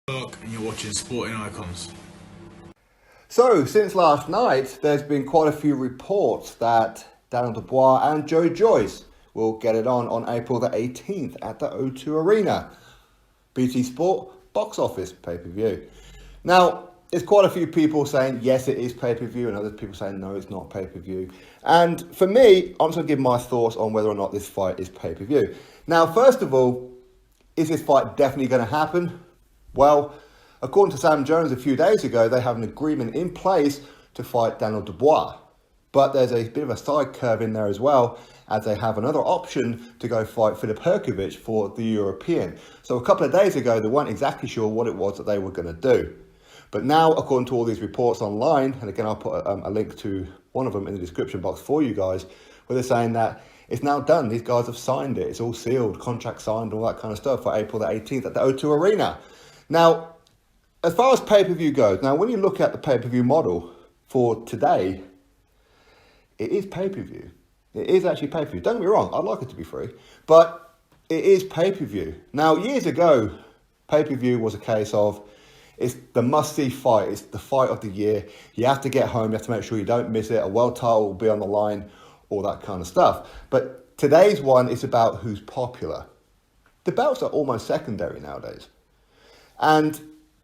And you're watching Sporting Icons. So, since last night, there's been quite a few reports that Dubois and Joyce will get it on April the 18th at the O2 Arena. BT Sport box office pay-per-view. Now, there's quite a few people saying, yes, it is pay-per-view, and other people saying, no, it's not pay-per-view. And for me, I'm just going to give my thoughts on whether or not this fight is pay-per-view. Now, first of all, is this fight definitely going to happen? Well, according to Sam Jones a few days ago, they have an agreement in place to fight Dubois. But there's a bit of a side curve in there as well, as they have another option to go fight Filip Hrgović for the European. So a couple of days ago, they weren't exactly sure what it was that they were going to do. But now, according to all these reports online, and again, I'll put a link to one of them in the description box for you guys, where they're saying that it's now done. These guys have signed it. It's all sealed, contract signed, all that kind of stuff for April the 18th at the O2 Arena. Now, as far as pay-per-view goes, now when you look at the pay-per-view model for today, it is pay-per-view. It is actually pay-per-view. Don't get me wrong, I'd like it to be free, but it is pay-per-view. Now, years ago, pay-per-view was a case of, it's the must-see fight. It's the fight of the year. You have to get home. You have to make sure you don't miss it. A world title will be on the line, all that kind of stuff. But today's one is about who's popular. The belts are almost secondary nowadays. And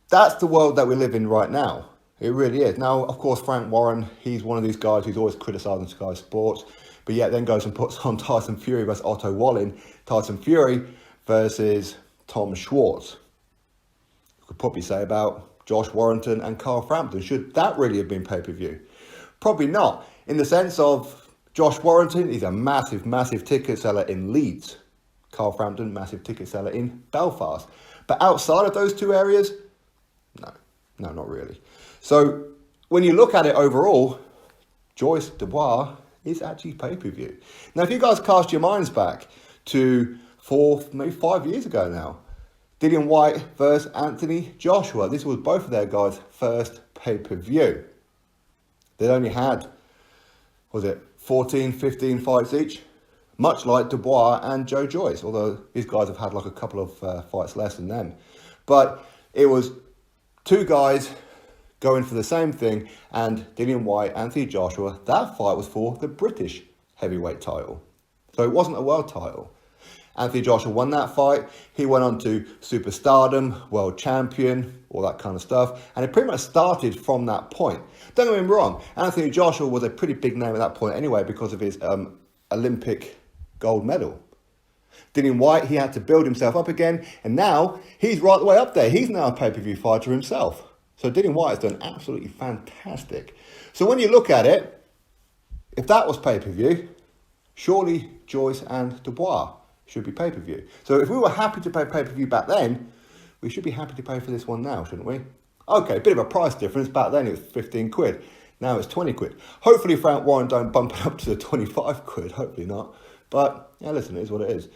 that's the world that we live in right now. It really is. Now, of course, Frank Warren, he's one of these guys who's always criticising Sky Sports, but yet then goes and puts on Tyson Fury versus Otto Wallin. Tyson Fury versus Tom Schwartz. You could probably say about Josh Warrington and Carl Frampton. Should that really have been pay-per-view? Probably not. In the sense of Josh Warrington, he's a massive, massive ticket seller in Leeds. Carl Frampton, massive ticket seller in Belfast. But outside of those two areas, no, not really. So when you look at it overall, Joyce Dubois is actually pay-per-view. Now, if you guys cast your minds back to 4, maybe 5 years ago now, Dillian Whyte versus Anthony Joshua. This was both of their guys' first pay-per-view. They only had, 14, 15 fights each? Much like Dubois and Joyce, although these guys have had like a couple of fights less than them. But it was two guys going for the same thing, and Dillian Whyte, Anthony Joshua, that fight was for the British heavyweight title. So it wasn't a world title. Anthony Joshua won that fight. He went on to superstardom, world champion, all that kind of stuff. And it pretty much started from that point. Don't get me wrong, Anthony Joshua was a pretty big name at that point anyway because of his Olympic gold medal. Dillian Whyte, he had to build himself up again, and now he's right the way up there. He's now a pay-per-view fighter himself. So Dillian Whyte has done absolutely fantastic. So when you look at it, if that was pay-per-view, surely Joyce and Dubois should be pay-per-view. So if we were happy to pay pay-per-view back then, we should be happy to pay for this one now, shouldn't we? Okay, a bit of a price difference. Back then it was 15 quid. Now it's 20 quid. Hopefully Frank Warren don't bump it up to the 25 quid. Hopefully not. But yeah, listen, it is what it is.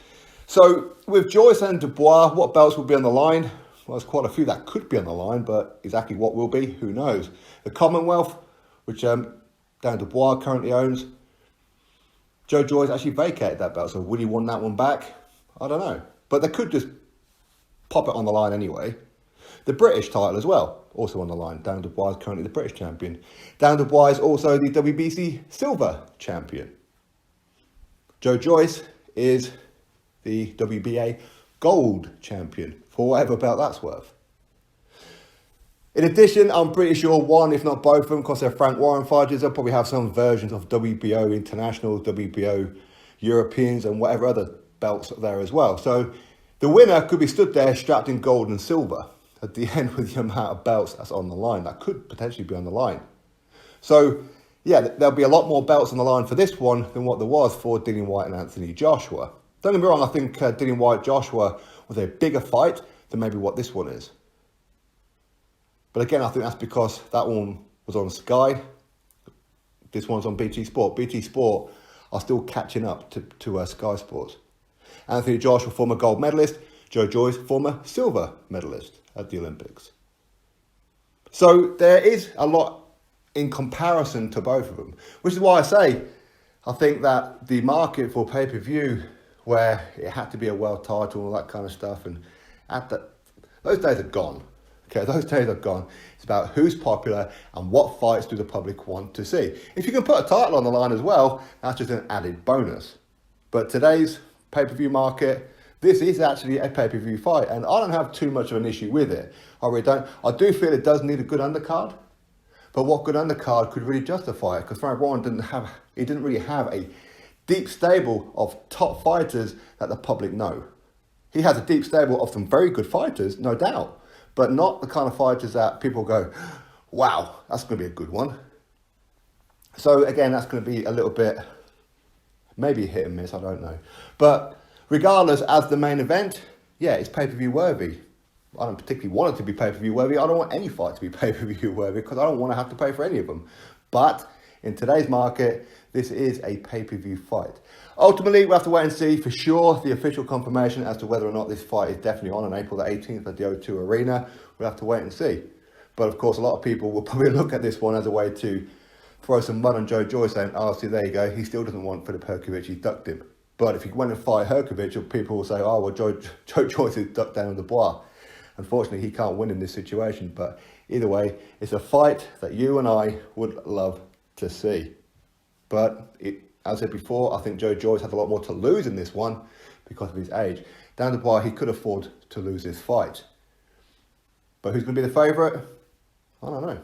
So with Joyce and Dubois, what belts will be on the line? Well, there's quite a few that could be on the line, but exactly what will be, who knows? The Commonwealth, which Dubois currently owns, Joyce actually vacated that belt, so would he want that one back? I don't know. But they could just pop it on the line anyway. The British title as well, also on the line. Dubois is currently the British champion. Dubois is also the WBC Silver champion. Joyce is the WBA Gold champion, for whatever belt that's worth. In addition, I'm pretty sure one, if not both of them, because they're Frank Warren fighters, they'll probably have some versions of WBO International, WBO Europeans, and whatever other belts are there as well. So the winner could be stood there strapped in gold and silver at the end with the amount of belts that's on the line. That could potentially be on the line. So yeah, there'll be a lot more belts on the line for this one than what there was for Dillian Whyte and Anthony Joshua. Don't get me wrong, I think Dillian Whyte Joshua was a bigger fight than maybe what this one is. But again, I think that's because that one was on Sky. This one's on BT Sport. BT Sport are still catching up to Sky Sports. Anthony Joshua, former gold medalist. Joyce, former silver medalist at the Olympics. So there is a lot in comparison to both of them, which is why I say I think that the market for pay-per-view, where it had to be a world title and all that kind of stuff, and those days are gone. Okay, those days are gone. It's about who's popular and what fights do the public want to see. If you can put a title on the line as well, that's just an added bonus. But today's pay-per-view market, this is actually a pay-per-view fight, and I don't have too much of an issue with it. I really don't. I do feel it does need a good undercard, but what good undercard could really justify it? Because Frank Warren didn't really have a deep stable of top fighters that the public know. He has a deep stable of some very good fighters, no doubt, but not the kind of fighters that people go, wow, that's going to be a good one. So again, that's going to be a little bit, maybe hit and miss, I don't know. But regardless, as the main event, yeah, it's pay-per-view worthy. I don't particularly want it to be pay-per-view worthy. I don't want any fight to be pay-per-view worthy because I don't want to have to pay for any of them. But in today's market, this is a pay-per-view fight. Ultimately, we'll have to wait and see for sure the official confirmation as to whether or not this fight is definitely on April the 18th at the O2 Arena. We'll have to wait and see. But of course, a lot of people will probably look at this one as a way to throw some mud on Joyce saying, oh, see, there you go. He still doesn't want Filip Hrgović. He ducked him. But if he went and fight Hrgović, people will say, oh, well, Joyce is ducked down on Dubois. Unfortunately, he can't win in this situation. But either way, it's a fight that you and I would love to see. But as I said before, I think Joyce has a lot more to lose in this one because of his age. Down Dubois, he could afford to lose this fight. But who's going to be the favourite? I don't know.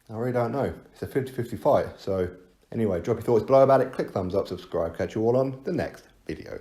I really don't know. It's a 50-50 fight. So anyway, drop your thoughts below about it. Click thumbs up, subscribe. Catch you all on the next video.